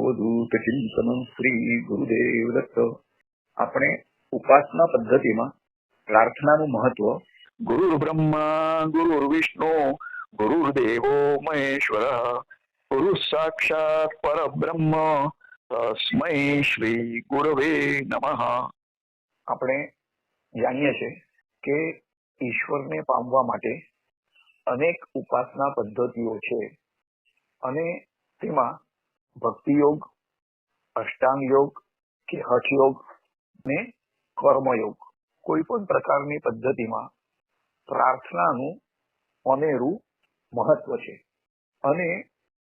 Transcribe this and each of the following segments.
અવધૂત ચિંતન શ્રી ગુરુદેવ દત્ત. આપણે ઉપાસના પદ્ધતિમાં પ્રાર્થનાનું મહત્વ ગુરુ બ્રહ્મા ગુરુ વિષ્ણુ ગુરુદેવો મહેશ્વર ગુરુ સાક્ષાત પરબ્રહ્મ તસ્મૈ શ્રી ગુરવે નમઃ. આપણે જાણીએ છીએ કે ઈશ્વરને પામવા માટે અનેક ઉપાસના પદ્ધતિઓ છે અને તેમાં ભક્તિ યોગ, અષ્ટાંગ યોગ કે હઠ યોગ ને કર્મયોગ, કોઈ પણ પ્રકારની પદ્ધતિમાં પ્રાર્થનાનું અનેરું મહત્વ છે અને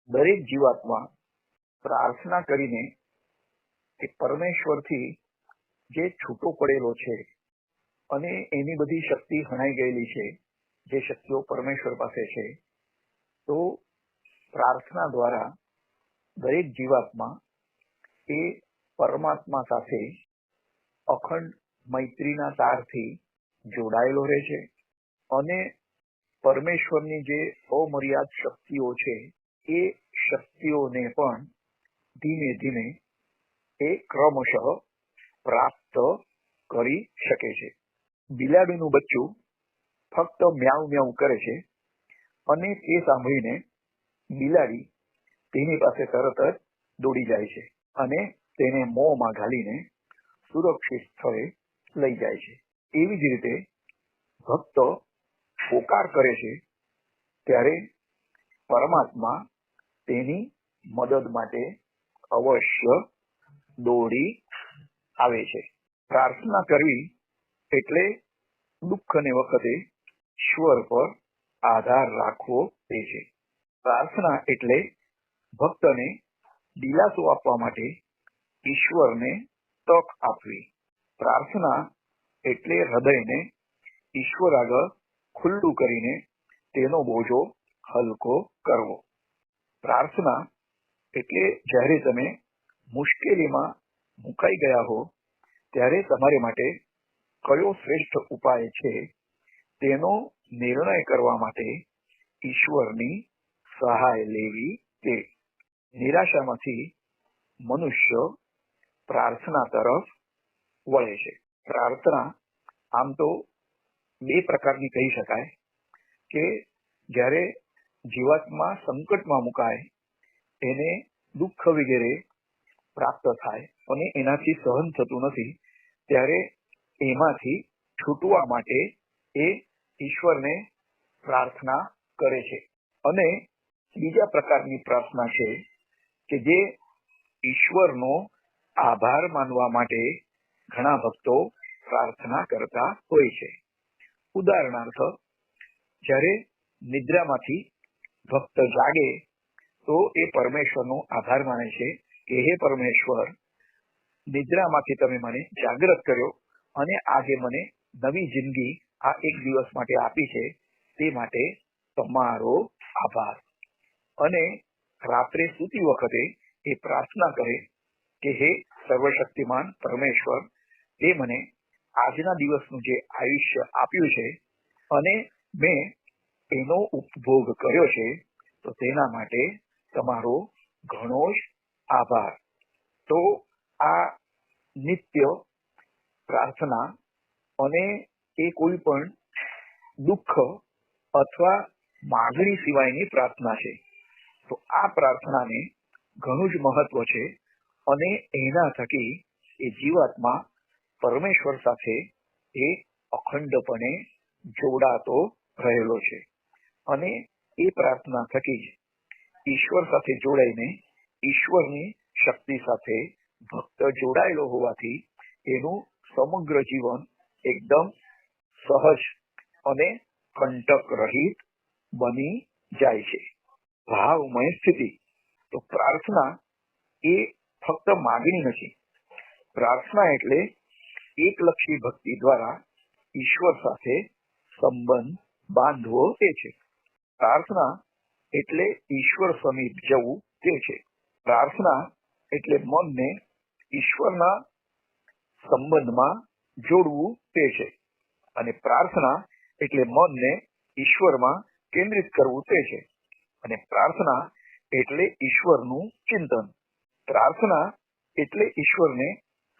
દરેક જીવાત્મા પ્રાર્થના કરીને એ પરમેશ્વરથી જે છૂટો પડેલો છે અને એની બધી શક્તિ હણાઈ ગયેલી છે, જે શક્તિઓ પરમેશ્વર પાસે છે, તો પ્રાર્થના દ્વારા દરેક જીવાત્મા એ પરમાત્મા સાથે અખંડ મૈત્રીના તારથી જોડાયેલો રહે છે અને પરમેશ્વરની જે અમર્યાદ શક્તિઓ છે એ શક્તિઓને પણ ધીમે ધીમે એ ક્રમશઃ પ્રાપ્ત કરી શકે છે. બિલાડીનું બચ્ચું ફક્ત મ્યાઉ મ્યાઉ કરે છે અને તે સાંભળીને બિલાડી તેની પાસે તરત જ દોડી જાય છે અને તેને મોંમાં ઘાલીને સુરક્ષિત સ્થળે લઈ જાય છે. એવી જ રીતે ભક્ત પોકાર કરે છે ત્યારે પરમાત્મા તેની મદદ માટે અવશ્ય દોડી આવે છે. પ્રાર્થના કરવી એટલે દુઃખને વખતે ઈશ્વર પર આધાર રાખવો તે છે. પ્રાર્થના એટલે ભક્તને દિલાસો આપવા માટે ઈશ્વરને તક આપવી. પ્રાર્થના એટલે હૃદયને ઈશ્વર આગળ ખુલ્લું કરીને તેનો બોજો હલકો કરવો. પ્રાર્થના એટલે જ્યારે તમે મુશ્કેલીમાં મુકાઈ ગયા હો ત્યારે તમારે માટે કયો શ્રેષ્ઠ ઉપાય છે તેનો નિર્ણય કરવા માટે ઈશ્વરની સહાય લેવી તે. નિરાશામાંથી મનુષ્ય પ્રાર્થના તરફ વળે છે. પ્રાર્થના આમ તો બે પ્રકારની કહી શકાય કે જ્યારે જીવાત્મા સંકટમાં મુકાય, એને દુઃખ વગેરે પ્રાપ્ત થાય અને એનાથી સહન થતું નથી, ત્યારે એમાંથી છૂટવા માટે એ ઈશ્વરને પ્રાર્થના કરે છે. અને બીજા પ્રકારની પ્રાર્થના છે કે જે ઈશ્વરનો આભાર માનવા માટે ઘણા ભક્તો પ્રાર્થના કરતા હોય છે. ઉદાહરણાર્થ, જ્યારે નિદ્રામાંથી ભક્ત જાગે તો એ પરમેશ્વરનો આભાર માને છે કે હે પરમેશ્વર, નિદ્રામાંથી તમે મને જાગૃત કર્યો અને આજે મને નવી જિંદગી આ એક દિવસ માટે આપી છે, તે માટે તમારો આભાર. અને રાત્રે સૂતી વખતે એ પ્રાર્થના કરે કે હે સર્વશક્તિમાન પરમેશ્વર, તે મને આજના દિવસનું જે આયુષ્ય આપ્યું છે અને મેં એનો ઉપભોગ કર્યો છે, તો તેના માટે તમારો ઘણો જ આભાર. તો આ નિત્ય પ્રાર્થના અને એ કોઈ પણ દુઃખ અથવા માગણી સિવાયની પ્રાર્થના છે. તો આ પ્રાર્થનાને ઘણું જ મહત્વ છે અને એના થકી એ જીવાત્મા પરમેશ્વર સાથે એ અખંડપણે જોડાતો રહેલો છે અને એ પ્રાર્થના થકી જ ઈશ્વર સાથે જોડાઈને ઈશ્વરની શક્તિ સાથે ભક્ત જોડાયેલો હોવાથી એનું સમગ્ર જીવન એકદમ સહજ અને કંટક રહિત બની જાય છે. ભાવમય સ્થિતિ. તો પ્રાર્થના એ ફક્ત માગણી નથી. પ્રાર્થના એટલે એકલક્ષી ભક્તિ દ્વારા ઈશ્વર સાથે સંબંધ બાંધવો તે છે. પ્રાર્થના એટલે ઈશ્વર સમીપ જવું તે છે. પ્રાર્થના એટલે મનને ઈશ્વરના સંબંધમાં જોડવું તે છે. અને પ્રાર્થના એટલે મનને ઈશ્વરમાં કેન્દ્રિત કરવું તે છે. અને પ્રાર્થના એટલે ઈશ્વરનું ચિંતન. પ્રાર્થના એટલે ઈશ્વરને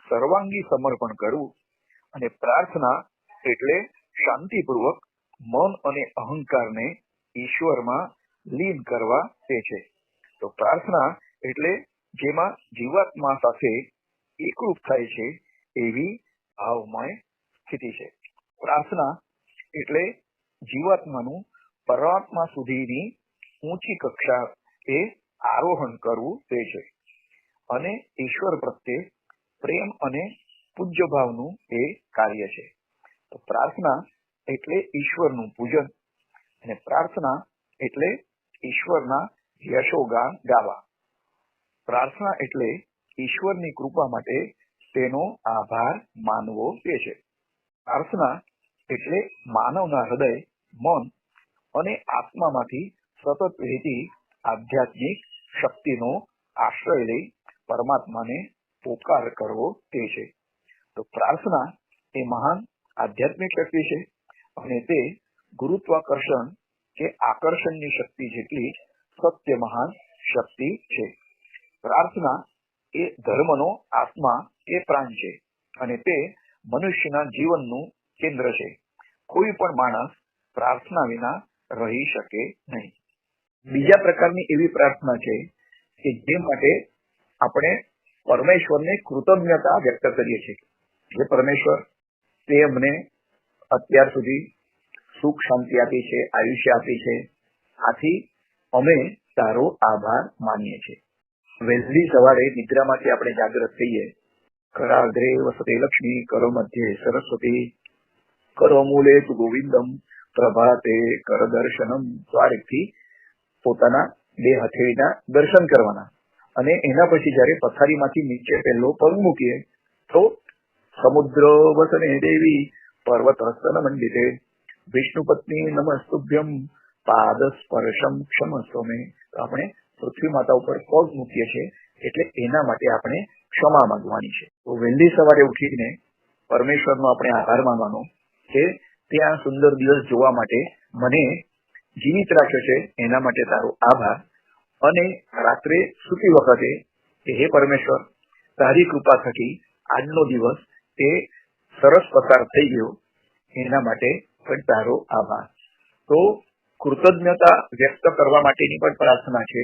સર્વાંગી સમર્પણ કરવું અને પ્રાર્થના એટલે શાંતિપૂર્વક મન અને અહંકારને ઈશ્વરમાં લીન કરવા તે છે. તો પ્રાર્થના એટલે જેમાં જીવાત્મા સાથે એકરૂપ થાય છે એવી ભાવમય સ્થિતિ છે. પ્રાર્થના એટલે જીવાત્માનું પરમાત્મા સુધીની ઊંચી કક્ષા એ આરોહણ કરવું તે છે અને ઈશ્વર પ્રત્યે પ્રેમ અને પૂજ્ય ભાવનું એ કાર્ય છે. તો પ્રાર્થના એટલે ઈશ્વરનું પૂજન અને પ્રાર્થના એટલે ઈશ્વરના યશોગાન ગાવા. પ્રાર્થના એટલે ઈશ્વરની કૃપા માટે તેનો આભાર માનવો તે છે. પ્રાર્થના એટલે માનવના હૃદય, મન અને આત્મામાંથી સતત વહેતી આધ્યાત્મિક શક્તિનો આશ્રય લઈ પરમાત્માને પોકાર કરવો તે છે. તો પ્રાર્થના એ મહાન આધ્યાત્મિક શક્તિ છે અને તે ગુરુત્વાકર્ષણ કે આકર્ષણની શક્તિ જેટલી સત્ય મહાન શક્તિ છે. પ્રાર્થના એ ધર્મનો આત્મા કે પ્રાણ છે અને તે મનુષ્યના જીવનનું કેન્દ્ર છે. કોઈ પણ માણસ પ્રાર્થના વિના રહી શકે નહીં. બીજા પ્રકારની એવી પ્રાર્થના છે કે જે માટે આપણે પરમેશ્વરને કૃતજ્ઞતા વ્યક્ત કરીએ છીએ. જે પરમેશ્વર તે અમને અત્યાર સુધી સુખ શાંતિ આપી છે, આયુષ્ય આપી છે, આથી અમે તારો આભાર માનીએ છીએ. વહેલી સવારે નિદ્રામાંથી આપણે જાગૃત થઈએ, કરાગ્રે વસતે લક્ષ્મી, કરો મધ્યે સરસ્વતી, કરો મૂલે તુ ગોવિંદમ, પ્રભાતે કર દર્શનમ. દ્વારેથી પોતાના બે હથેળીના દર્શન કરવાના અને એના પછી જયારે પથારીમાંથી નીચે પહેલો પગ મૂકીએ તો સમુદ્ર વસને દેવી પર્વત હસ્તન મંડિતે વિષ્ણુ પત્ની નમસ્તુભ્યમ પાદ સ્પર્શમ ક્ષમસ્વમે. આપણે પૃથ્વી માતા ઉપર પગ મૂકીએ છીએ એટલે એના માટે આપણે ક્ષમા માંગવાની છે. તો વહેલી સવારે ઉઠીને પરમેશ્વરનો આપણે આભાર માનવાનો કે ત્યાં સુંદર દિવસ જોવા માટે મને જીવિત રાખ્યો છે, એના માટે તારો આભાર. અને રાત્રે સૂતી વખતે કે હે પરમેશ્વર, તારી કૃપા થકી આજનો દિવસ તે સરસ પસાર થઈ ગયો, એના માટે પણ તારો આભાર. તો કૃતજ્ઞતા વ્યક્ત કરવા માટેની પણ પ્રાર્થના છે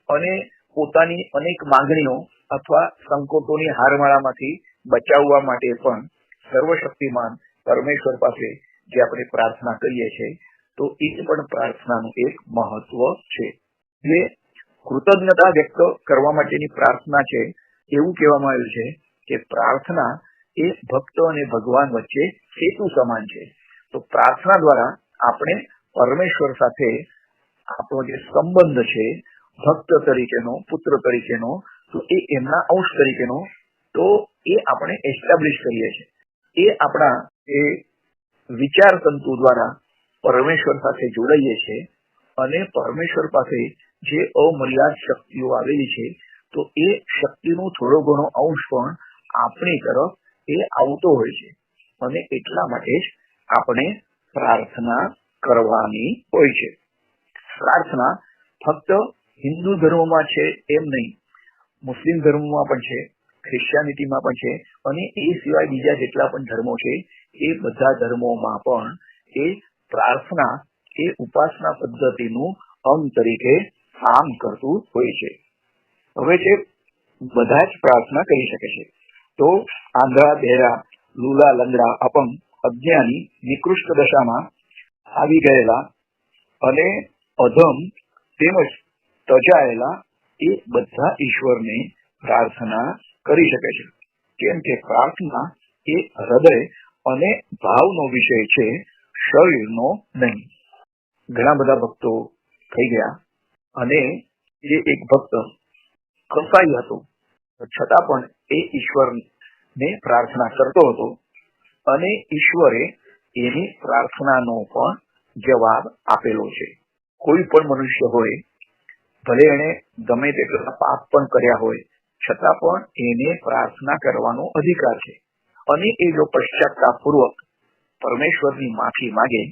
અને પોતાની અનેક માંગણીઓ અથવા સંકોટોની હારમાળામાંથી બચાવવા માટે પણ સર્વશક્તિમાન પરમેશ્વર પાસે જે આપણે પ્રાર્થના કરીએ છીએ તો એ પણ પ્રાર્થનાનું એક મહત્વ છે. જે કૃતજ્ઞતા વ્યક્ત કરવા માટેની પ્રાર્થના છે એવું કહેવામાં આવ્યું છે કે પ્રાર્થના એ ભક્ત અને ભગવાન વચ્ચે સેતુ સમાન છે. તો પ્રાર્થના દ્વારા આપણે પરમેશ્વર સાથે આપણો જે સંબંધ છે ભક્ત તરીકેનો, પુત્ર તરીકેનો, તો એ એમના અંશ તરીકેનો, તો એ આપણે એસ્ટાબ્લિશ કરીએ છીએ. એ આપણા એ વિચાર તંતુ દ્વારા પરમેશ્વર સાથે જોડાઈએ છીએ અને પરમેશ્વર પાસે જે અમર્યાદ શક્તિઓ આવેલી છે તો એ શક્તિનો થોડો ઘણો અંશ પણ આપણી તરફ એ આવતો હોય છે અને એટલા માટે જ આપણે પ્રાર્થના કરવાની હોય છે. પ્રાર્થના ફક્ત હિન્દુ ધર્મમાં છે એમ નહીં, મુસ્લિમ ધર્મમાં પણ છે, ખ્રિશ્ચિયાનિટીમાં પણ છે અને એ સિવાય બીજા જેટલા પણ ધર્મો છે એ બધા ધર્મોમાં પણ એ પ્રાર્થના એ ઉપાસના પદ્ધતિનું અંગ તરીકે કામ કરતું હોય છે. હવે છે બધા જ પ્રાર્થના કરી શકે છે. તો આંધળા, બહેરા, લૂલા, લંગડા, અપંગ, અજ્ઞાની, નિકૃષ્ટ દશામાં આવી ગયેલા અને અધમ તેમજ તજાયેલા એ બધા ઈશ્વરને પ્રાર્થના કરી શકે છે. કેમ કે પ્રાર્થના એ હૃદય અને ભાવનો વિષય છે, શરીરનો નહીં. ઘણા બધા ભક્તો થઈ ગયા અને એ એક ભક્ત કસાઈ હતો છતાં પણ એ ઈશ્વરને પ્રાર્થના કરતો હતો અને ઈશ્વરે એની પ્રાર્થનાનો પણ જવાબ આપેલો છે. કોઈ પણ મનુષ્ય હોય, ભલે એને ગમે તેટલા પાપ પણ કર્યા હોય છતાં પણ એને પ્રાર્થના કરવાનો અધિકાર છે અને એ જો પશ્ચાતાપૂર્વક પરમેશ્વરની માફી માંગે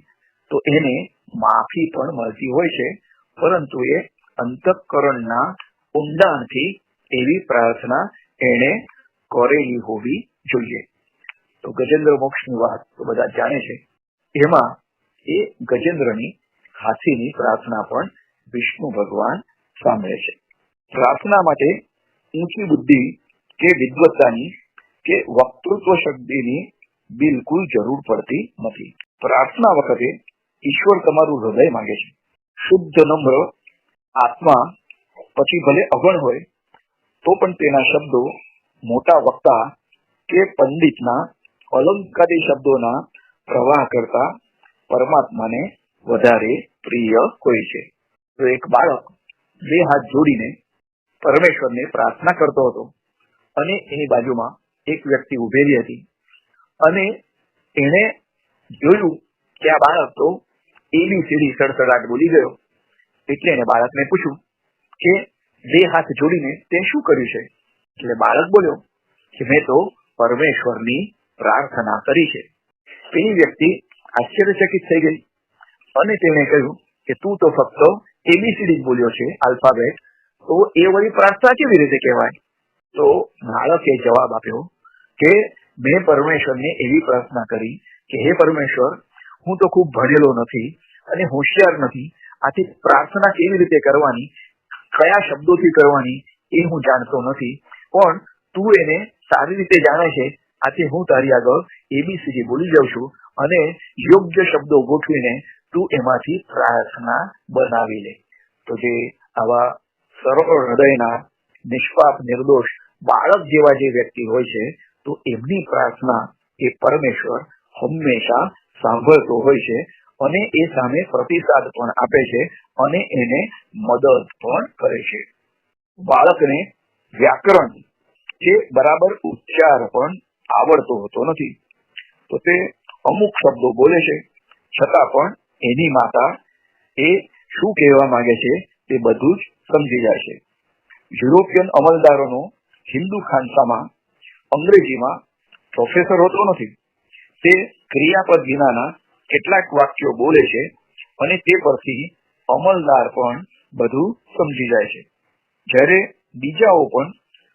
તો એને માફી પણ મળતી હોય છે, પરંતુ એ અંતઃકરણના ઊંડાણથી એવી પ્રાર્થના એણે કરેલી હોવી જોઈએ. તો ગજેન્દ્ર મોક્ષની વાત તો બધા જાણે છે. એમાં એ ગજેન્દ્રની હાથીની પ્રાર્થના પણ વિષ્ણુ ભગવાન સાંભળે છે. પ્રાર્થના માટે ઊંચી બુદ્ધિ કે વિદ્વત્તાની કે વક્તૃત્વ શક્તિની બિલકુલ જરૂર પડતી નથી. પ્રાર્થના વખતે ઈશ્વર તમારું હૃદય માંગે છે. શુદ્ધ નમ્ર આત્મા પછી ભલે અગણ હોય તો પણ તેના શબ્દો મોટા વક્તા કે પંડિતના અલંકારી શબ્દોના પ્રવાહ કરતા પરમાત્માને વધારે પ્રિય હોય છે. તો એક બાળક બે હાથ જોડીને પરમેશ્વરને પ્રાર્થના કરતો હતો અને એની બાજુમાં એક વ્યક્તિ ઉભેલી હતી અને એણે જોયું કે આ બાળક તો એબીસીડી સડસડાટ બોલી ગયો. એટલે એને બાળકને પૂછ્યું કે બે હાથ જોડીને તે શું કર્યું છે? એટલે બાળક બોલ્યો કે મેં તો પરમેશ્વરની પ્રાર્થના કરી છે. પેલી વ્યક્તિ આશ્ચર્યચકિત થઈ ગઈ અને તેણે કહ્યું કે તું તો ફક્ત એબીસીડી જ બોલ્યો છે, આલ્ફાબેટ, તો એ વળી પ્રાર્થના કેવી રીતે કહેવાય? તો બાળકે જવાબ આપ્યો કે મેં પરમેશ્વરને એવી પ્રાર્થના કરી કે હે પરમેશ્વર, હું તો ખૂબ ભણેલો નથી અને હોશિયાર નથી, આથી પ્રાર્થના કેવી રીતે કરવાની, કયા શબ્દોથી કરવાની એ હું જાણતો નથી, પણ તું એને સારી રીતે જાણે છે, આથી હું તારી આગળ એબીસીડી બોલી જાઉં છું અને યોગ્ય શબ્દો ગોઠવીને તું એમાંથી પ્રાર્થના બનાવી લે. તો જે આવા સરળ હૃદયના નિષ્પાપ નિર્દોષ બાળક જેવા જે વ્યક્તિ હોય છે તો એમની પ્રાર્થના એ પરમેશ્વર હંમેશા સાંભળતો હોય છે અને એ સામે પ્રતિસાદ પણ આપે છે અને એને મદદ પણ કરે છે. બાળકને વ્યાકરણ કે બરાબર ઉચ્ચાર પણ આવડતો હોતો નથી, તો તે અમુક શબ્દો બોલે છે છતાં પણ એની માતા એ શું કહેવા માંગે છે તે બધું જ સમજી જાય છે. યુરોપિયન અમલદારોનો હિન્દુ ખાનસામાં અંગ્રેજીમાં પ્રોફેસર હોતો નથી. તે ક્રિયાપદ વિનાના કેટલાક વાક્યો બોલે છે અને તે પરથી અમલદાર પણ બધું સમજી જાય છે. જ્યારે બીજાઓ પણ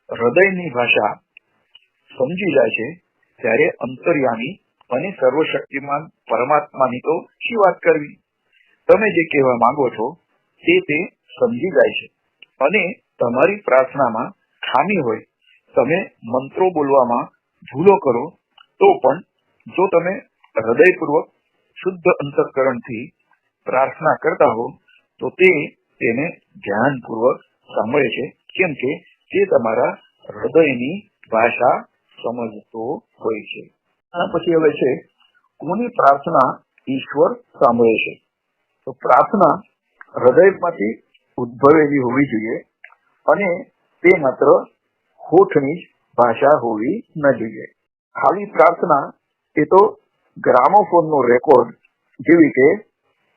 હૃદયની ભાષા સમજી જાય છે ત્યારે અંતર્યામી અને સર્વશક્તિમાન પરમાત્માની તો શી વાત કરવી. તમે જે કહેવા માંગો છો તે સમજી જાય છે અને તમારી પ્રાર્થનામાં ખામી હોય, તમે મંત્રો બોલવામાં ભૂલો કરો તો પણ જો તમે હૃદયપૂર્વક શુદ્ધ અંતઃકરણથી પ્રાર્થના કરતા હો તો તેને ધ્યાનપૂર્વક સાંભળે છે, કેમ કે તે તમારા હૃદયની ભાષા સમજતો હોય છે. આ પછી હવે છે કોની પ્રાર્થના ઈશ્વર સાંભળે છે. તો પ્રાર્થના હૃદયમાંથી ઉદ્ભવેલી હોવી જોઈએ અને તે માત્ર હોઠની જ ભાષા હોવી ન જોઈએ. ખાલી પ્રાર્થના એ તો ગ્રામોફોનનો રેકોર્ડ જેવી કે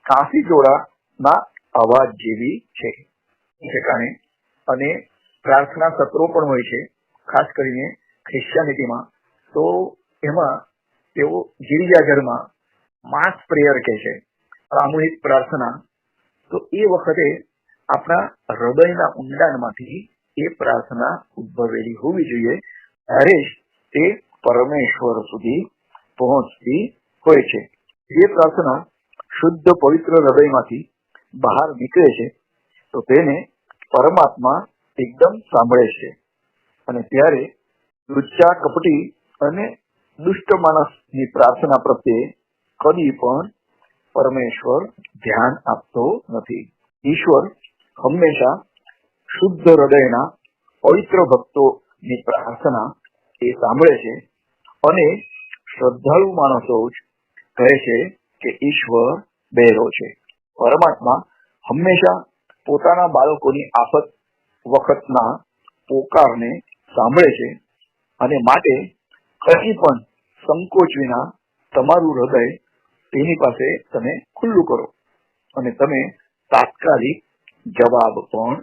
કાંસી જોડાના અવાજ જેવી છે. અને પ્રાર્થના સત્રો પણ હોય છે, ખાસ કરીને ક્રિશ્ચિયાનિટીમાં. તો એમાં તેઓ ગિરજાઘરમાં માસ પ્રેયર કહે છે, સામૂહિક પ્રાર્થના. તો એ વખતે આપણા હૃદયના ઊંડાણમાંથી એ પ્રાર્થના ઉદ્ભવેલી હોવી જોઈએ, ત્યારે જ તે પરમેશ્વર સુધી પહોંચતી હોય છે. જે પ્રાર્થના શુદ્ધ પવિત્ર હૃદયમાંથી બહાર નીકળે છે તો તેને પરમાત્મા એકદમ સાંભળે છે અને ત્યારે લુચ્ચા, કપટી અને દુષ્ટ માણસની પ્રાર્થના પ્રત્યે કદી પણ પરમેશ્વર ધ્યાન આપતો નથી. ઈશ્વર હંમેશા શુદ્ધ હૃદયના પવિત્ર ભક્તોની પ્રાર્થના એ સાંભળે છે અને શ્રદ્ધાળુ માણસો જ કહે છે કે ઈશ્વર બહેરો છે. પરમાત્મા હંમેશા પોતાના બાળકોની આફત વખતના પોકારને સાંભળે છે અને માટે કઈ પણ સંકોચ વિના તમારું હૃદય તેની પાસે તમે ખુલ્લું કરો અને તમે તાત્કાલિક જવાબ પણ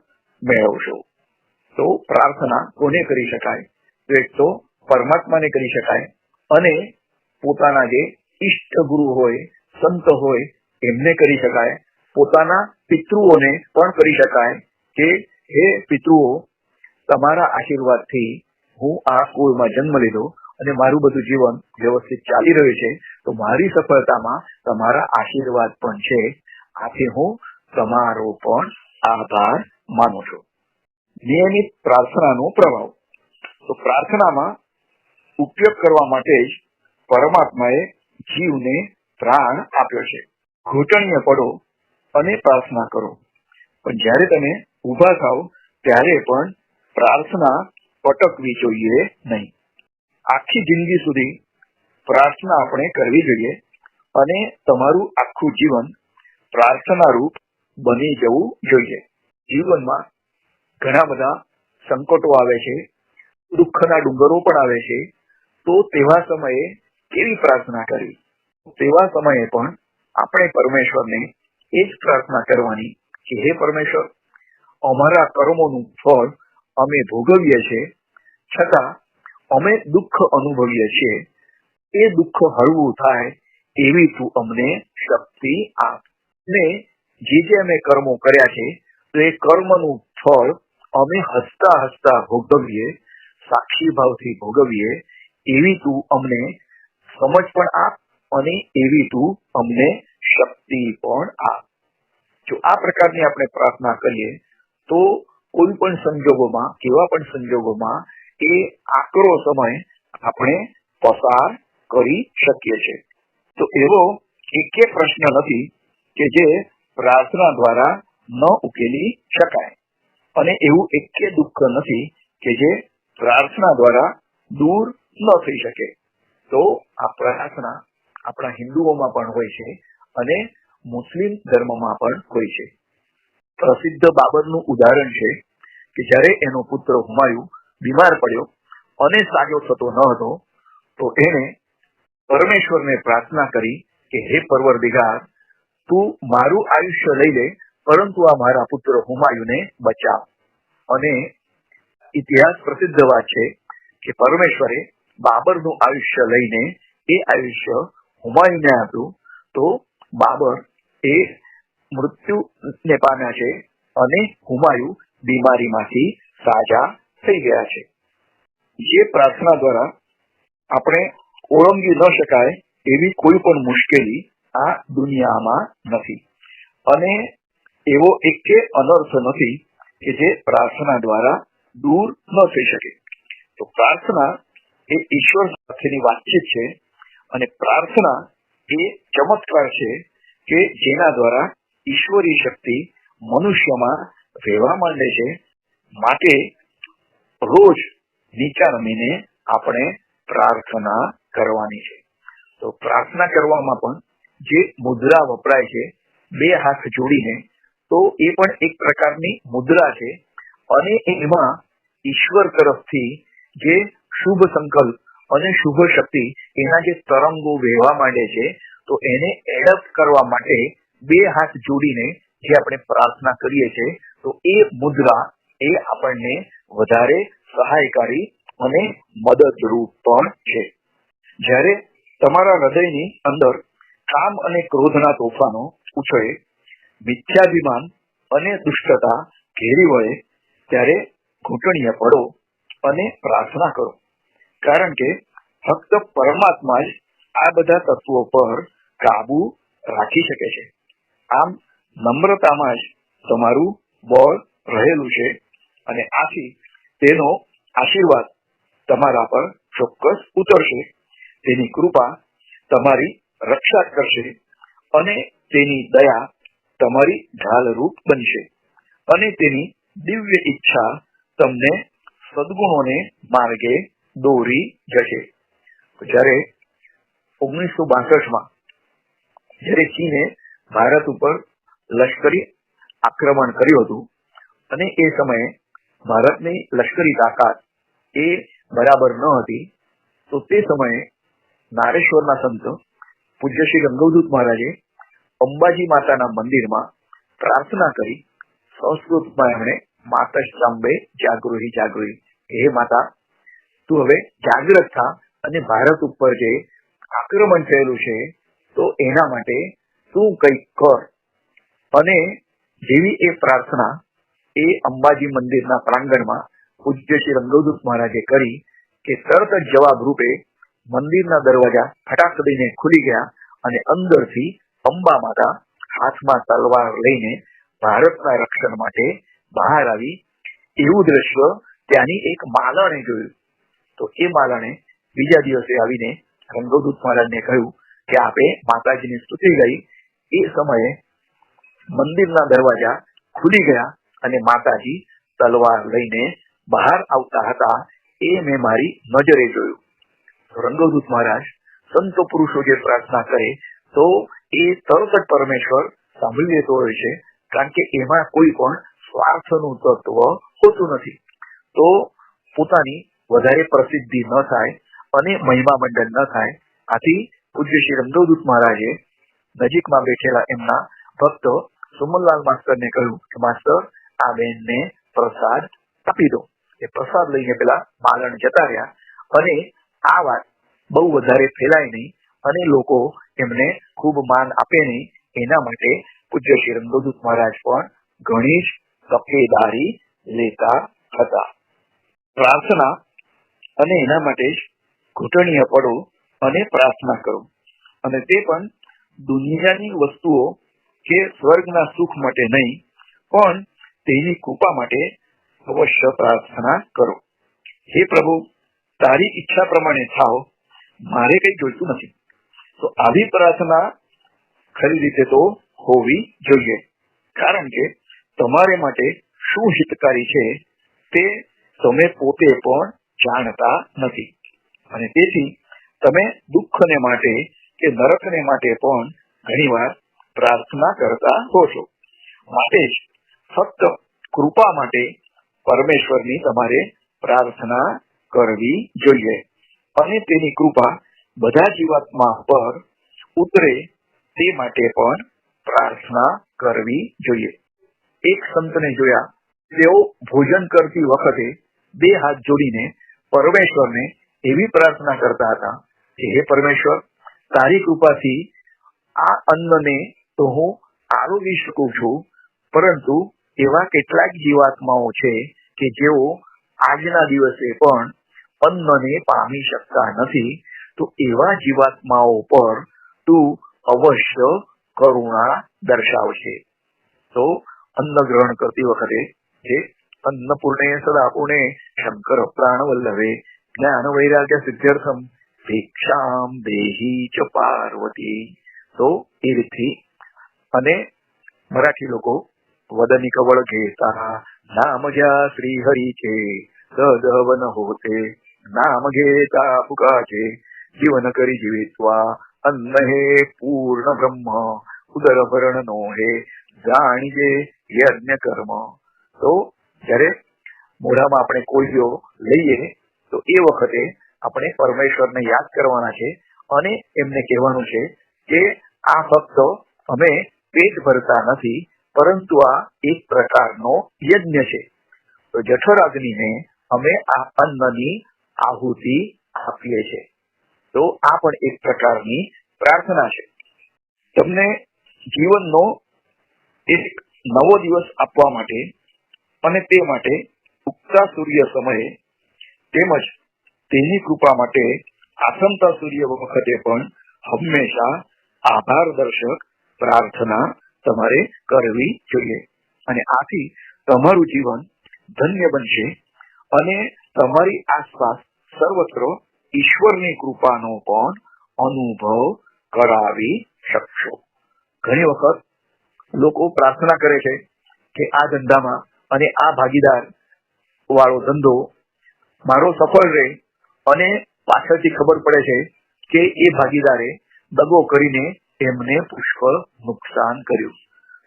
મેળવશો. તો પ્રાર્થના કોને કરી શકાય? તો એક તો પરમાત્માને કરી શકાય અને પોતાના જે ઈષ્ટ ગુરુ હોય, સંત હોય એમને કરી શકાય. પોતાના પિતૃઓને પણ કરી શકાય કે હે પિતૃઓ, તમારા આશીર્વાદથી હું આ કુળમાં જન્મ લીધો અને મારું બધું જીવન વ્યવસ્થિત ચાલી રહ્યું છે, તો મારી સફળતામાં તમારા આશીર્વાદ પણ છે. આથી હું તમારો પણ આભાર માનું છું. નિયમિત પ્રાર્થનાનો પ્રભાવ. તો પ્રાર્થનામાં ઉપયોગ કરવા માટે જ પરમાત્માએ જીવને પ્રાણ આપ્યો છે. ઘૂંટણીએ પડો અને પ્રાર્થના કરો, પણ જ્યારે તમે ઊભા થાવ ત્યારે પણ પ્રાર્થના પટકવી જોઈએ નહીં. આખી જિંદગી સુધી પ્રાર્થના આપણે કરવી જોઈએ અને તમારું આખું જીવન પ્રાર્થના રૂપ બની જવું જોઈએ. જીવનમાં ઘણા બધા સંકટો આવે છે, દુઃખના ડુંગરો પણ આવે છે, તો તેવા સમયે કેવી પ્રાર્થના કરવી? તેવા સમયે પણ આપણે પરમેશ્વરને એ જ પ્રાર્થના કરવાની કે હે પરમેશ્વર, અમારા કર્મોનું ફળ અમે ભોગવીએ છીએ, છતાં અમે દુઃખ અનુભવીએ છીએ. એ દુઃખ હળવું થાય એવી તું અમને શક્તિ આપ. ને જે અમે કર્મો કર્યા છે તો એ કર્મનું ફળ અમે હસતા હસતા ભોગવીએ, સાક્ષી ભાવથી ભોગવીએ એવી તું અમને સમજ પણ આપ અને એવી તું અમને શક્તિ પણ આપ. જો આ પ્રકારની આપણે પ્રાર્થના કરીએ તો કોઈ પણ સંજોગોમાં, કેવા પણ સંજોગોમાં એ આકરો સમય આપણે પસાર કરી શકીએ છીએ. તો એવો એકે પ્રશ્ન નથી કે જે પ્રાર્થના દ્વારા ન ઉકેલી શકાય, અને એવું એકે દુઃખ નથી કે જે પ્રાર્થના દ્વારા દૂર ન થઈ શકે. તો આ પ્રાર્થના આપણા હિન્દુઓમાં પણ હોય છે અને મુસ્લિમ ધર્મમાં પણ હોય છે. પ્રસિદ્ધ બાબરનું ઉદાહરણ છે કે જ્યારે એનો પુત્ર હુમાયુ બીમાર પડ્યો અને સાજો થતો ન હતો, તો એને પરમેશ્વરને પ્રાર્થના કરી કે હે પરવરદિગાર, તું મારું આયુષ્ય લઈ લે, પરંતુ આ મારા પુત્ર હુમાયુને બચાવ. અને ઇતિહાસ પ્રસિદ્ધ વાત છે કે પરમેશ્વરે બાબરનું આયુષ્ય લઈને એ આયુષ્ય હુમાયુને આપ્યું, તો બાબર એ મૃત્યુને પામ્યા છે અને હુમાયુ બીમારીમાંથી સાજા થઈ ગયા છે. જે પ્રાર્થના દ્વારા આપણે ઓળંગી ન શકાય એવી કોઈ પણ મુશ્કેલી આ દુનિયામાં નથી, અને એવો એકે અનર્થ નથી કે જે પ્રાર્થના દ્વારા દૂર ન થઈ શકે. તો પ્રાર્થના એ ઈશ્વર સાથેની વાતચીત છે, અને પ્રાર્થના એ ચમત્કાર છે કે જેના દ્વારા ઈશ્વરી શક્તિ મનુષ્યમાં વહેવા માંડે છે. માટે રોજ નીચા નમીને આપણે પ્રાર્થના કરવાની છે. તો પ્રાર્થના કરવામાં પણ જે મુદ્રા વપરાય છે, બે હાથ જોડીને, તો એ પણ એક પ્રકારની મુદ્રા છે, અને એમાં ઈશ્વર તરફથી જે શુભ સંકલ્પ અને શુભ શક્તિ એના જે તરંગો વહેવા માંડે છે, તો એને એડપ્ટ કરવા માટે બે હાથ જોડીને જે આપણે પ્રાર્થના કરીએ છીએ, તો એ મુદ્રા એ આપણને વધારે સહાયકારી અને મદદરૂપ પણ છે. જ્યારે તમારા હૃદયની અંદર કામ અને ક્રોધના તોફાનો ઉછળે, મિથ્યાભિમાન અને દુષ્ટતા ઘેરી વળે, ત્યારે ઘૂંટણીએ પડો અને પ્રાર્થના કરો, કારણ કે ફક્ત પરમાત્મા જ આ બધા તત્વો પર કાબુ રાખી શકે છે. આમ નમ્રતામાં જ તમારું બળ રહેલું છે, અને આથી તેનો આશીર્વાદ તમારા પર ચોક્કસ ઉતરશે. તેની કૃપા તમારી રક્ષા કરશે, અને તેની દયા તમારી ઢાલરૂપ બનશે, અને તેની દિવ્ય ઈચ્છા તમને સદગુણોને માર્ગે દોરી જશે. જ્યારે 1962માં જ્યારે ચીને ભારત ઉપર લશ્કરી આક્રમણ કર્યું હતું, અને એ સમયે ભારતની લશ્કરી તાકાત એ બરાબર ન હતી, તો તે સમયે નારેશ્વરના સંત પૂજ્ય શ્રી ગંગવદૂત મહારાજે અંબાજી માતાના મંદિરમાં પ્રાર્થના કરી. સંસ્કૃતમાં એમણે માતા શાંબે જાગૃહી જાગૃહી, હે માતા, તું હવે જાગૃત થા અને ભારત ઉપર જે આક્રમણ થયેલું છે તો એના માટે તું કંઈક કર. અને જેવી એ પ્રાર્થના એ અંબાજી મંદિરના પ્રાંગણમાં પૂજ્ય શ્રી રંગવદૂત મહારાજે કરી કે તરત જ જવાબ રૂપે મંદિરના દરવાજા ફટાક દઈને ખુલી ગયા અને અંદરથી અંબા માતા હાથમાં તલવાર લઈને ભારતના રક્ષણ માટે બહાર આવી. એવું દ્રશ્ય ત્યાંની એક માલણે જોયું. તો એ માલણે બીજા દિવસે આવીને રંગવદૂત મહારાજને કહ્યું કે આપે માતાજીની સ્તુતિ ગઈ. એ સમયે મંદિરના દરવાજા ખુલી ગયા અને માતાજી તલવાર લઈને બહાર આવતા હતા. એ મેં મારી નજરે જોયું. રંગવદૂત મહારાજ સંતો પુરુષો જે પ્રાર્થના કરે તો એ તરત જ પરમેશ્વર સાંભળી લેતો હોય છે, કારણ કે એમાં કોઈ પણ સ્વાર્થનું તત્વ હોતું નથી. તો પોતાની વધારે પ્રસિદ્ધિ ન થાય અને મહિમા મંડન ન થાય. આથી પૂજ્ય શ્રી રંગવદૂત મહારાજે નજીકમાં બેઠેલા એમના ભક્ત સુમનલાલ માસ્તરને કહ્યું કે માસ્તર, આ બેનને પ્રસાદ આપી દો. એ પ્રસાદ લઈને પેલા માલણ જતા રહ્યા અને આ વાત બહુ વધારે ફેલાય નહીં અને લોકો એમને ખૂબ માન આપે નહીં, એના માટે પૂજ્ય શ્રી રંગવદૂત મહારાજ પણ ઘણી જ તકેદારી લેતા હતા. પ્રાર્થના અને એના માટે જ ઘૂંટણીએ પડો અને પ્રાર્થના કરો, અને તે પણ દુનિયાની વસ્તુઓ કે સ્વર્ગના સુખ માટે નહીં, પણ તેની કૃપા માટે અવશ્ય પ્રાર્થના કરો. હે પ્રભુ, તારી ઈચ્છા પ્રમાણે થાવ, મારે કઈ જોઈતું નથી. તો આવી પ્રાર્થના ખરી રીતે તો હોવી જોઈએ, કારણ કે તમારે માટે શું હિતકારી છે તે તમે પોતે પણ જાણતા નથી, અને તેથી તમે દુઃખને માટે કે નરકને માટે પણ ઘણીવાર પ્રાર્થના કરતા હો છો. માટે જ ફક્ત કૃપા માટે પરમેશ્વરની તમારે પ્રાર્થના કરવી જોઈએ, અને તેની કૃપા બધા જીવાત્મા પર ઉતરે તે માટે પણ પ્રાર્થના કરવી જોઈએ. એક સંતને જોયા, તેઓ ભોજન કરતી વખતે બે હાથ જોડીને પરમેશ્વરને એવી પ્રાર્થના કરતા હતા કે હે પરમેશ્વર, તારી કૃપાથી આ અન્નને તો હું આરોગી શકું છું, પરંતુ એવા કેટલાક જીવાત્માઓ છે કે જેઓ આજના દિવસે પણ અન્નને પામી શકતા નથી. તો એવા જીવાત્માઓ પર તું અવશ્ય કરુણા દર્શાવશે. તો અન્ન ગ્રહણ કરતી વખતે જે અન્નપૂર્ણે સદા પૂર્ણે શંકર પ્રાણ વલ્લભે જ્ઞાન વૈરાગ્ય સિદ્ધ્યર્થમ ભિક્ષામ દેહી ચ પાર્વતી. તો એ રીતથી, અને મરાઠી લોકો વદની કવળ ઘેતા નામ જ્યા શ્રી હરિ છે સદવન હોતે નામ ઘેતા પુકાચે જીવન કરી જીવિત્વા અન્ન હે પૂર્ણ બ્રહ્મ ઉદર ભરણ નો હે જાણીજે યજ્ઞ કર્મ. તો જયારે મોઢામાં આપણે કોળીઓ લઈએ તો એ વખતે આપણે પરમેશ્વરને યાદ કરવાના છે અને એમને કહેવાનું છે કે આ ફક્ત અમે પેટ ભરતા નથી, પરંતુ આ એક પ્રકારનો યજ્ઞ છે. તો જઠરાગ્નિને અમે આ અન્નની આહુતિ આપીએ છીએ. તો આ પણ એક પ્રકારની પ્રાર્થના છે. તમને જીવનનો એક નવો દિવસ આપવા માટે અને તે માટે ઉગતા સૂર્ય સમયે તેમજ તેની કૃપા માટે આથમતા સૂર્ય વખતે પણ હંમેશા આભાર દર્શક પ્રાર્થના તમારે કરવી જોઈએ, અને આથી તમારું જીવન ધન્ય બનશે અને તમારી આસપાસ સર્વત્ર ઈશ્વરની કૃપાનો પણ અનુભવ કરાવી શકશો. ઘણી વખત લોકો પ્રાર્થના કરે છે કે આ ધંધામાં અને આ ભાગીદાર વાળો ધંધો મારો સફળ રહે, અને પાછળથી ખબર પડે છે કે એ ભાગીદારે દગો કરીને એમને પુષ્કળ નુકસાન કર્યું.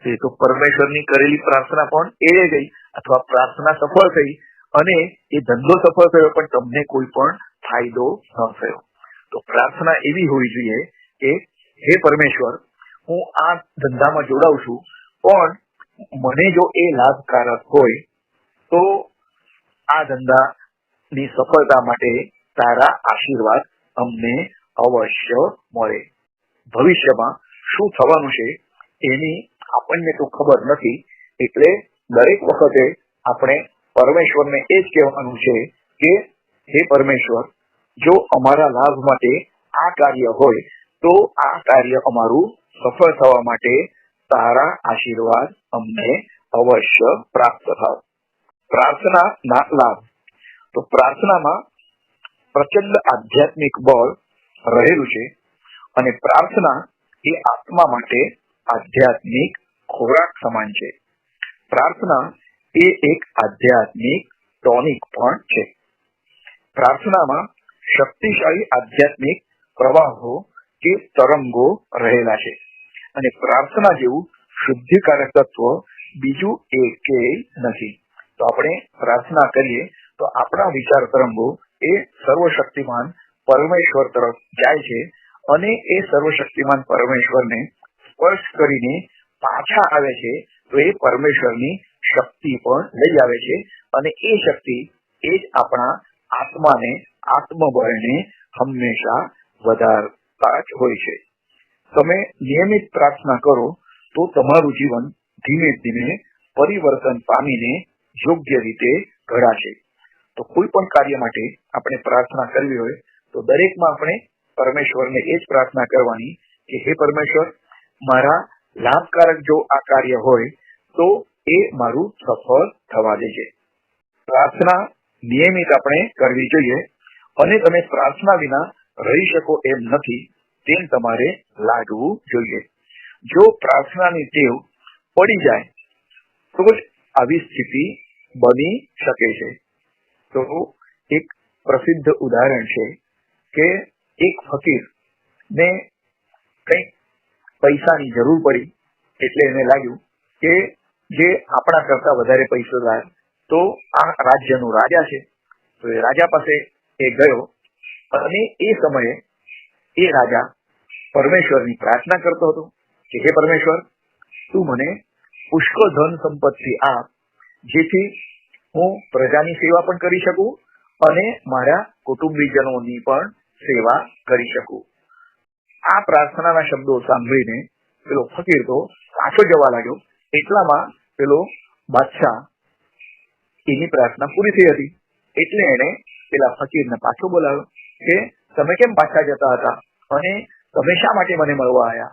એ તો પરમેશ્વરની કરેલી પ્રાર્થના પણ એળે ગઈ, અથવા પ્રાર્થના સફળ થઈ અને એ ધંધો સફળ થયો પણ તમને કોઈ પણ ફાયદો ન થયો. તો પ્રાર્થના એવી હોવી જોઈએ કે હે પરમેશ્વર, હું આ ધંધામાં જોડાઉં છું, પણ મને જો એ લાભકારક હોય તો આ ધંધાની સફળતા માટે તારા આશીર્વાદ અમને અવશ્ય મળે. ભવિષ્યમાં શું થવાનું છે એની આપણને તો ખબર નથી, એટલે દરેક વખતે આપણે પરમેશ્વરને એ જ કહેવાનું છે કે હે પરમેશ્વર, જો અમારા લાભ માટે આ કાર્ય હોય તો આ કાર્ય અમારું સફળ થવા માટે તારા આશીર્વાદ અમને અવશ્ય પ્રાપ્ત થાય. પ્રાર્થનાના લાભ. તો પ્રાર્થનામાં પ્રચંડ આધ્યાત્મિક બળ રહેલું છે અને પ્રાર્થના એ આત્મા માટે આધ્યાત્મિક ખોરાક સમાન છે. પ્રાર્થના એ એક આધ્યાત્મિક ટોનિક પણ છે. પ્રાર્થનામાં શક્તિશાળી આધ્યાત્મિક પ્રવાહો કે તરંગો રહેલા છે અને પ્રાર્થના જેવું શુદ્ધિકારક તત્વ બીજું એકેય નથી. તો આપણે પ્રાર્થના કરીએ તો આપણા વિચાર તરંગો એ સર્વશક્તિમાન પરમેશ્વર તરફ જાય છે અને એ સર્વશક્તિમાન પરમેશ્વરને સ્પર્શ કરીને પાછા આવે છે. તો એ પરમેશ્વરની શક્તિ પણ લઈ આવે છે અને એ શક્તિ એ જ આપણા આત્માને, આત્મબળને હંમેશા વધારતા જ હોય છે. તમે નિયમિત પ્રાર્થના કરો તો તમારું જીવન ધીમે ધીમે પરિવર્તન પામીને યોગ્ય રીતે ઘડાશે. તો કોઈ પણ કાર્ય માટે આપણે પ્રાર્થના કરવી હોય તો દરેકમાં આપણે પરમેશ્વરને એ જ પ્રાર્થના કરવાની કે હે પરમેશ્વર, મારા લાભકારક જો આ કાર્ય હોય તો એ મારું સફળ થવા દેજે. પ્રાર્થના નિયમિત આપણે કરવી જોઈએ અને તમે પ્રાર્થના વિના રહી શકો એમ નથી તેમ તમારે લાગવું જોઈએ. જો પ્રાર્થનાની ટેવ પડી જાય તો જ આવી સ્થિતિ બની શકે છે. તો એક પ્રસિદ્ધ ઉદાહરણ છે કે એક ફકીર ને કંઈક પૈસાની જરૂર પડી એટલે એને લાગ્યું કે જે આપણા કરતા વધારે પૈસાદાર તો આ રાજ્યનો રાજા છે. તો એ રાજા પાસે એ ગયો અને એ સમયે એ રાજા પરમેશ્વરની પ્રાર્થના કરતો હતો કે હે પરમેશ્વર, તું મને પુષ્કળ ધન સંપત્તિ આપ જેથી હું પ્રજાની સેવા પણ કરી શકું અને મારા કુટુંબીજનોની પણ સેવા કરી શકું. આ પ્રાર્થનાના શબ્દો સાંભળીને પેલો ફકીર તો પાછો જવા લાગ્યો. એટલામાં પેલો બાદશાહ એની પ્રાર્થના પૂરી થઈ હતી એટલે એને પેલા ફકીરને પાછો બોલાવ્યો કે તમે કેમ પાછા જતા હતા અને તમે શા માટે મને મળવા આવ્યા?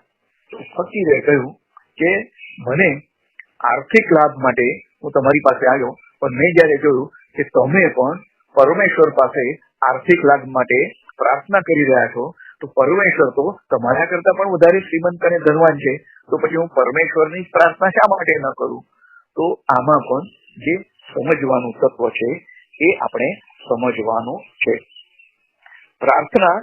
તો ફકીરે કહ્યું કે મને આર્થિક લાભ માટે હું તમારી પાસે આવ્યો, પણ મેં જયારે જોયું કે તમે પણ પરમેશ્વર પાસે આર્થિક લાભ માટે પ્રાર્થના કરી રહ્યા છો તો પરમેશ્વર તો તમારા કરતા પણ વધારે શ્રીમંત અને ધનવાન છે, તો પછી હું પરમેશ્વરની પ્રાર્થના શા માટે ન કરું? તો આમાં પણ જે સમજવાનું તત્વ છે એ આપણે સમજવાનું છે. પ્રાર્થના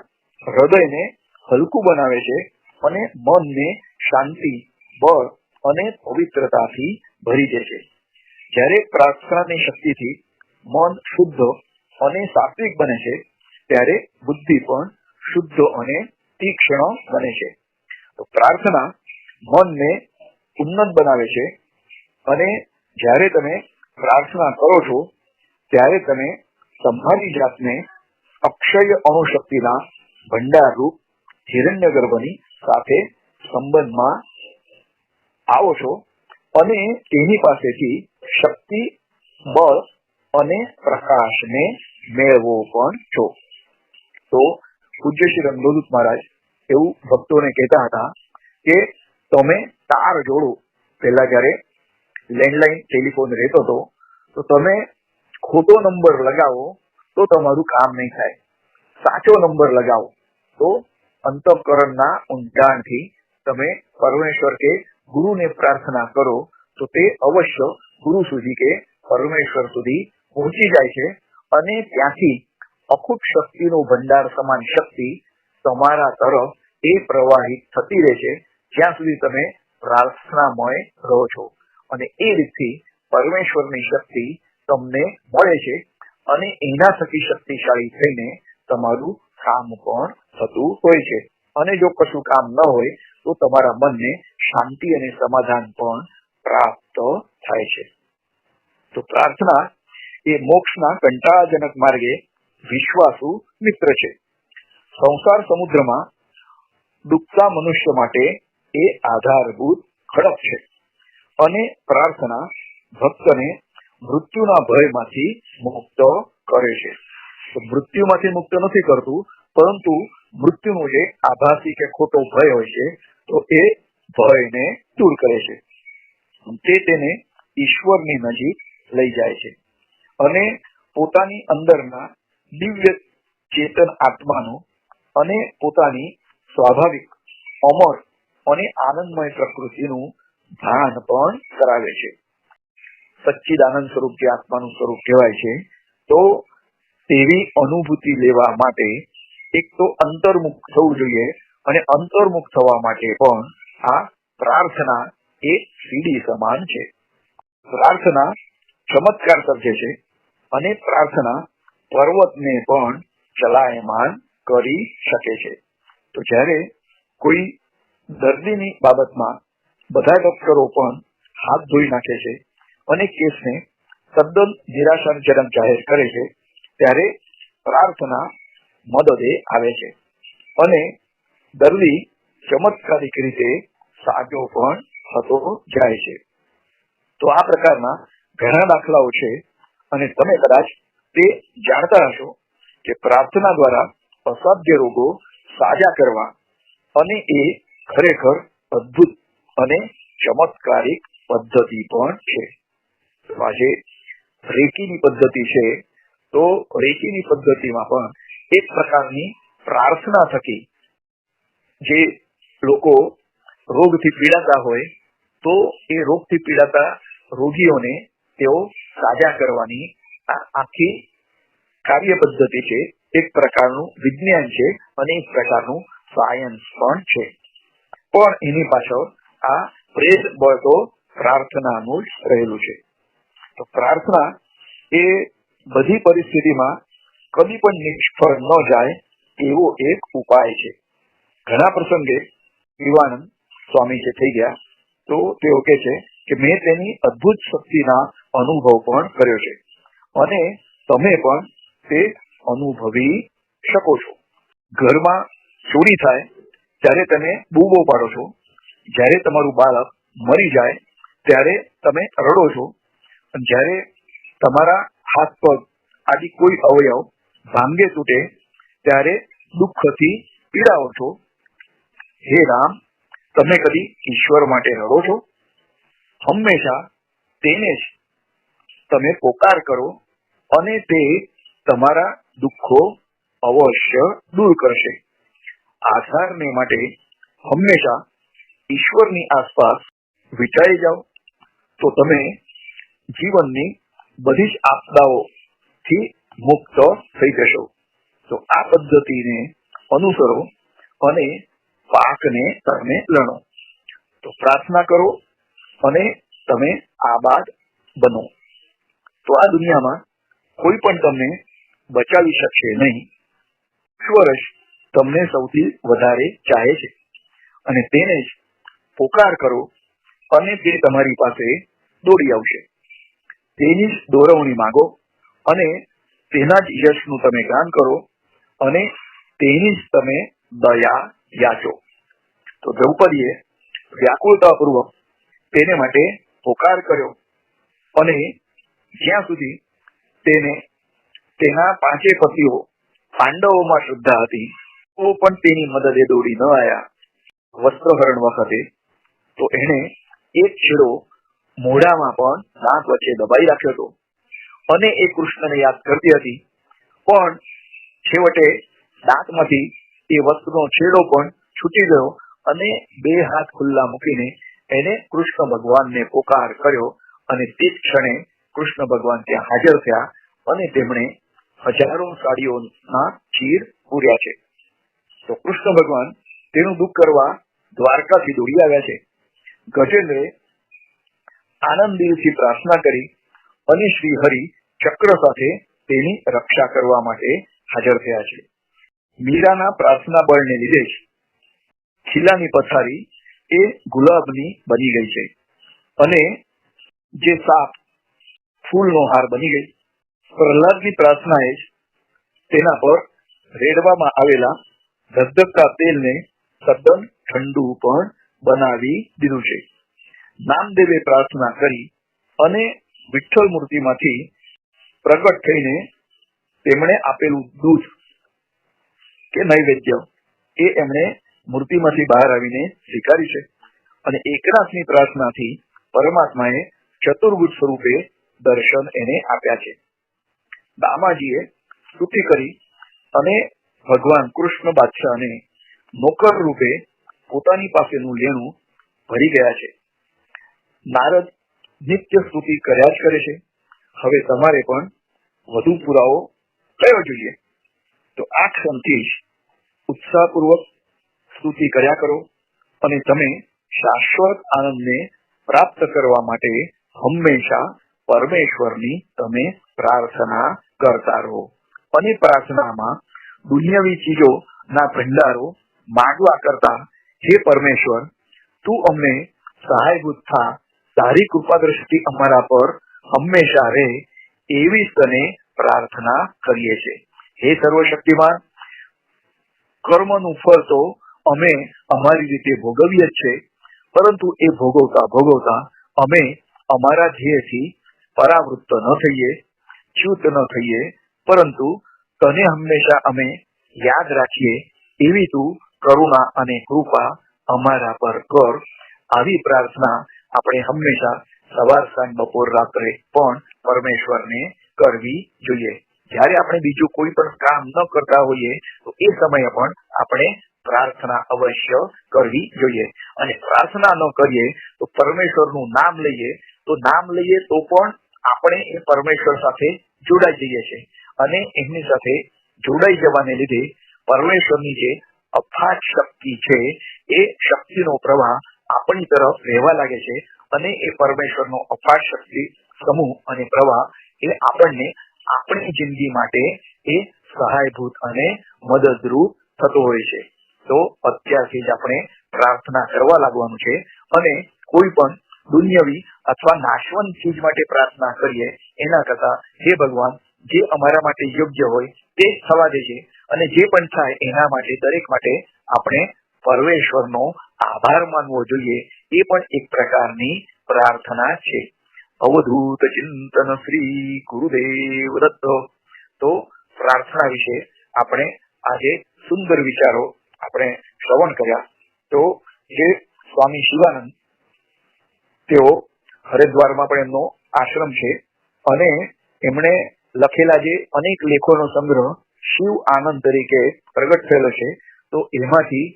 હૃદયને હલકું બનાવે છે અને મનને શાંતિ, બળ અને પવિત્રતાથી ભરી દે છે. જ્યારે પ્રાર્થનાની શક્તિથી મન શુદ્ધ અને સાત્વિક બને છે ત્યારે બુદ્ધિ પણ શુદ્ધ અને તીક્ષ્ણ બને છે. તો પ્રાર્થના મનને ઉન્નત બનાવે છે અને જ્યારે તમે પ્રાર્થના કરો છો ત્યારે તમે તમારી જાતને અક્ષય અણુશક્તિના ભંડારરૂપ હિરણ્યગર્ભની સાથે સંબંધમાં આવો છો અને તેની પાસેથી શક્તિ, બળ અને પ્રકાશને મેળવો પણ છો. તો પૂજ્ય શ્રી રંગોદૂત મહારાજ એવું ભક્તોને કહેતા હતા કે તમે તાર જોડો. પહેલા જયારે લેન્ડલાઇન ટેલિફોન રહેતો હતો તો તમે ખોટો નંબર લગાવો તો તમારું કામ નહીં થાય, સાચો નંબર લગાવો તો અંતઃકરણના ઊંડાણથી તમે પરમેશ્વર કે ગુરુને પ્રાર્થના કરો તો તે અવશ્ય ગુરુ સુધી કે પરમેશ્વર સુધી પહોંચી જાય છે અને ત્યાંથી અખૂટ શક્તિનો ભંડાર સમાન શક્તિ તમારા તરફ એ પ્રવાહિત થતી રહે છે જ્યાં સુધી તમે પ્રાર્થનામય રહો છો અને એ રીતથી પરમેશ્વરની શક્તિ તમને મળે છે અને એના થકી શક્તિશાળી થઈને તમારું કામ પણ થતું હોય છે. અને જો કશું કામ ન હોય તો તમારા મનને શાંતિ અને સમાધાન પણ પ્રાપ્ત થાય છે. તો પ્રાર્થના એ મોક્ષના કંટાળાજનક માર્ગે વિશ્વાસુ મિત્ર છે. સંસાર સમુદ્રમાં ડૂબતા મનુષ્ય માટે એ આધારભૂત ખડક છે અને પ્રાર્થના ભક્તને મૃત્યુના ભયમાંથી મુક્ત કરે છે. તો મૃત્યુમાંથી મુક્ત નથી કરતું, પરંતુ મૃત્યુનો જે આભાસી કે ખોટો ભય હોય છે તો એ ભયને દૂર કરે છે. તે તેને ઈશ્વરની નજીક લઈ જાય છે અને પોતાની અંદરના દિવ્ય ચેતન આત્માનો અને પોતાની સ્વાભાવિક અમર અને આનંદમય પ્રકૃતિનું ભાન પણ કરાવે છે. સચ્ચિદાનંદ સ્વરૂપ જે આત્માનું સ્વરૂપ કહેવાય છે, તો તેવી અનુભૂતિ લેવા માટે એક તો અંતર્મુખ થવું જોઈએ, અને અંતર્મુખ થવા માટે પણ આ પ્રાર્થના એક સીડી સમાન છે. પ્રાર્થના ચમત્કાર સર્જે છે અને પ્રાર્થના પર્વતને પણ ચલાયમાન કરી શકે છે. તો જ્યારે કોઈ દર્દીની બાબતમાં બધા ડોક્ટરો પણ હાથ ધોઈ નાખે છે અને કેસને તદ્દન નિરાશાજનક જાહેર કરે છે, ત્યારે પ્રાર્થના મદદે આવે છે અને દર્દી ચમત્કારિક રીતે સાજો પણ થતો જાય છે. તો આ પ્રકારના ઘણા દાખલાઓ છે અને તમે કદાચ તે જાણતા હશો કે પ્રાર્થના દ્વારા અસાધ્ય રોગો સાજા કરવા, અને એ ખરેખર અદ્ભુત અને ચમત્કારિક પદ્ધતિ પણ છે. આજે રેકીની પદ્ધતિ છે, તો રેકીની પદ્ધતિમાં પણ એક પ્રકારની પ્રાર્થના થકી જે લોકો રોગથી પીડાતા હોય, તો એ રોગથી પીડાતા રોગીઓને તેઓ સાજા કરવાની આ આખી કાર્ય પદ્ધતિ છે. એક પ્રકારનું વિજ્ઞાન છે અને એક પ્રકારનું સાયન્સ પણ છે. પણ એની પાછળ આ પ્રેત બળ તો પ્રાર્થનાનું જ રહેલું છે. તો પ્રાર્થના એ બધી પરિસ્થિતિમાં કદી પણ નિષ્ફળ ન જાય એવો એક ઉપાય છે. ઘણા પ્રસંગે વિવાનંદ સ્વામી જે થઈ ગયા, તો તેઓ કહે છે કે મેં તેની અદ્ભુત શક્તિના અનુભવ પણ કર્યો છે અને તમે પણ તે અનુભવી શકો છો. ઘરમાં ચોરી થાય ત્યારે તમે બૂમો પાડો છો, જ્યારે તમારું બાળક મરી જાય ત્યારે તમે રડો છો, અને જ્યારે તમારા હાથ પગ આદિ કોઈ અવયવ ભાંગે તૂટે ત્યારે દુઃખથી પીડાઓ છો. હે રામ, તમે કદી ઈશ્વર માટે રડો છો? હંમેશા તેને જ તમે પોકાર કરો અને તે તમારા દુઃખો અવશ્ય દૂર કરશે. આધારને માટે હંમેશા ઈશ્વરની આસપાસ વિચારી જાઓ, તો તમે જીવનની બધી જ આપદાઓથી મુક્ત થઈ જશો. તો આ પદ્ધતિને અનુસરો અને પાકને તમે લણો. તો પ્રાર્થના કરો અને તમે આબાદ બનો. તો આ દુનિયામાં કોઈ પણ તમને બચાવી શકશે નહીં. ઈશ્વર જ તમને સૌથી વધારે ચાહે છે અને તેને જ પોકાર કરો અને તે તમારી પાસે દોડી આવશે. તેની જ દોરવણી માંગો અને તેના જ યશનું તમે ગાન કરો અને તેની જ તમે દયા યાચો. તો દ્રૌપદીએ વ્યાકુળતાપૂર્વક તેને માટે પોકાર કર્યો અને જ્યાં સુધી તેને તેના પાંચે પતિઓ પાંડવોમાં શ્રદ્ધા હતી તો પણ તેની મદદે દોડી ન આવ્યા. વસ્ત્રહરણ વખતે તો એને એક છેડો મોઢામાં પણ દાંત વચ્ચે દબાઈ રાખ્યો હતો અને એ કૃષ્ણને યાદ કરતી હતી, પણ છેવટે દાંતમાંથી એ વસ્ત્રનો છેડો પણ છૂટી ગયો અને બે હાથ ખુલ્લા મૂકીને એને કૃષ્ણ ભગવાનને પોકાર કર્યો અને તે જ ક્ષણે કૃષ્ણ ભગવાન ત્યાં હાજર થયા અને તેમણે હજારો સાડીઓના ચીર પૂર્યા છે. તો કૃષ્ણ ભગવાન તેનું દુઃખ કરવા દ્વારકાથી દોડી આવ્યા છે. ગજેન્દ્રે આનંદ દિલથી પ્રાર્થના કરી અને શ્રી હરિ ચક્ર સાથે તેની રક્ષા કરવા માટે હાજર થયા છે. મીરાના પ્રાર્થના બળને લીધે જ ખીલાની પથારી એ ગુલાબની બની ગઈ છે અને જે સાપ ફૂલનો હાર બની ગઈ. પ્રહલાદની પ્રાર્થનાએ જ તેના પર રેડવામાં આવેલા ધગધગતા તેલને તદ્દન ઠંડુ પણ બનાવી દીધું છે. નામદેવે પ્રાર્થના કરી અને વિઠ્ઠલ મૂર્તિમાંથી પ્રગટ થઈને તેમણે આપેલું દૂધ કે નૈવેદ્ય એ એમણે મૂર્તિમાંથી બહાર આવીને સ્વીકારી છે અને એકનાથની પ્રાર્થનાથી પરમાત્માએ ચતુર્ભુજ સ્વરૂપે દર્શન એને આપ્યા છે. દામાજીએ સ્તુતિ કરી અને ભગવાન કૃષ્ણ બાદશાહને નોકર રૂપે પોતાની પાસેનું લેણું ભરી ગયા છે. નારદ નિત્ય સ્તુતિ કર્યા જ કરે છે. હવે તમારે પણ વધુ પુરાવો કયો જોઈએ? તો આ ક્ષણથી જ ઉત્સાહપૂર્વક સ્તુતિ કર્યા કરો અને તમે શાશ્વત આનંદને પ્રાપ્ત કરવા માટે હંમેશા પરમેશ્વરની તમે પ્રાર્થના કરતા રહો અને પ્રાર્થનામાં દુનિયાવી ચીજોના ભંડારો માંગવા કરતા હે પરમેશ્વર, તું અમને સહાયભૂત થા, તારી કૃપા દ્રષ્ટિ અમારા પર હંમેશા રહે એવી તને પ્રાર્થના કરીએ છીએ. હે સર્વશક્તિમાન, કર્મનું ફળ તો અમે અમારી રીતે ભોગવીએ જ છે, પરંતુ એ ભોગવતા અમે અમારા ધ્યેયથી પરાવૃત્ત ન થઈએ, ચ્યુત ન થઈએ, પરંતુ તને હંમેશા અમે યાદ રાખીએ એવી તું કરુણા અને કૃપા અમારા પર કર. આવી પ્રાર્થના આપણે હંમેશા સવાર સાંજ બપોર રાત્રે પણ પરમેશ્વરને કરવી જોઈએ. જ્યારે આપણે બીજું કોઈ પણ કામ ન કરતા હોઈએ તો એ સમયે પણ આપણે પ્રાર્થના અવશ્ય કરવી જોઈએ. અને પ્રાર્થના ન કરીએ તો પરમેશ્વરનું નામ લઈએ તો પણ આપણે એ પરમેશ્વર સાથે જોડાઈ જઈએ છીએ અને એમની સાથે જોડાઈ જવાને લીધે પરમેશ્વરની જે અફાટ શક્તિ છે એ શક્તિનો પ્રવાહ આપણી તરફ રહેવા લાગે છે અને એ પરમેશ્વરનો અફાટ શક્તિ સમૂહ અને પ્રવાહ એ આપણને આપણી જિંદગી માટે એ સહાયભૂત અને મદદરૂપ થતો હોય છે. તો અત્યારથી જ આપણે પ્રાર્થના કરવા લાગવાનું છે અને કોઈ પણ દુનિયાવી અથવા નાશવંત ચીજ માટે પ્રાર્થના કરીએ એના કરતા હે ભગવાન, જે અમારા માટે યોગ્ય હોય તે જ થવા દેજે અને જે પણ થાય એના માટે દરેક માટે આપણે પરમેશ્વરનો આભાર માનવો જોઈએ. એ પણ એક પ્રકારની પ્રાર્થના છે. અવધૂત ચિંતન શ્રી ગુરુદેવ દત્ત. તો પ્રાર્થના વિશે આપણે આજે સુંદર વિચારો આપણે શ્રવણ કર્યા. તો જે સ્વામી શિવાનંદ, તેઓ હરિદ્વારમાં પણ એમનો આશ્રમ છે અને એમણે લખેલા જે અનેક લેખોનો સંગ્રહ શિવ આનંદ તરીકે પ્રગટ થયેલો છે, તો એમાંથી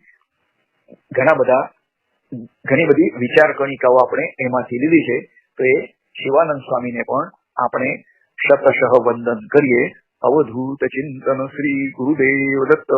ઘણી બધી વિચાર કણિકાઓ આપણે એમાંથી લીધી છે. તો એ શિવાનંદ સ્વામીને પણ આપણે શતશઃ વંદન કરીએ. અવધૂત ચિંતન શ્રી ગુરુદેવ દત્ત.